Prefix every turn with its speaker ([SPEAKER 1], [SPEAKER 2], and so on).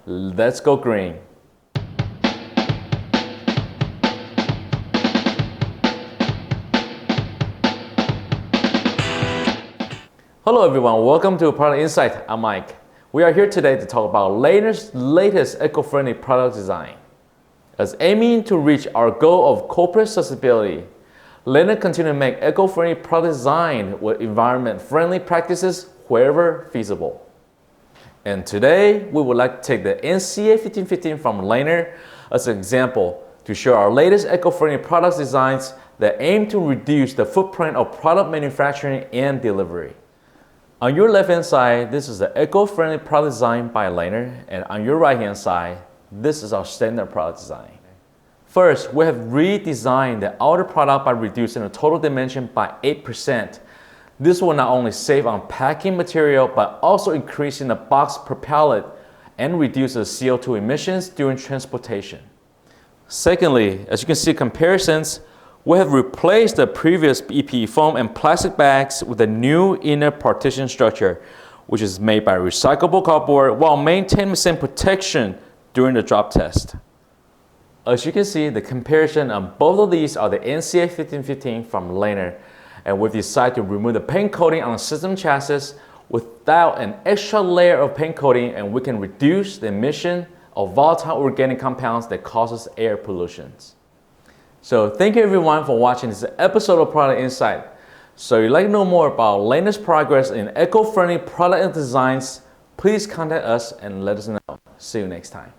[SPEAKER 1] Let's go green. Hello everyone, welcome to Product Insight. I'm Mike. We are here today to talk about Lanner's latest eco-friendly product design. As aiming to reach our goal of corporate sustainability, Lanner continues to make eco-friendly product design with environment-friendly practices wherever feasible. And today, we would like to take the NCA 1515 from Lanner as an example to show our latest eco-friendly product designs that aim to reduce the footprint of product manufacturing and delivery. On your left-hand side, this is the eco-friendly product design by Lanner, and on your right-hand side, this is our standard product design. First, we have redesigned the outer product by reducing the total dimension by 8%. This will not only save on packing material, but also increasing the box per pallet and reduce the CO2 emissions during transportation. Secondly, as you can see comparisons, we have replaced the previous EPE foam and plastic bags with a new inner partition structure, which is made by recyclable cardboard while maintaining the same protection during the drop test. As you can see, the comparison on both of these are the NCA 1515 from Lanner, and we've decided to remove the paint coating on the system chassis without an extra layer of paint coating, and we can reduce the emission of volatile organic compounds that causes air pollution. So thank you everyone for watching this episode of Product Insight. So if you'd like to know more about Lanner's progress in eco-friendly product designs, please contact us and let us know. See you next time.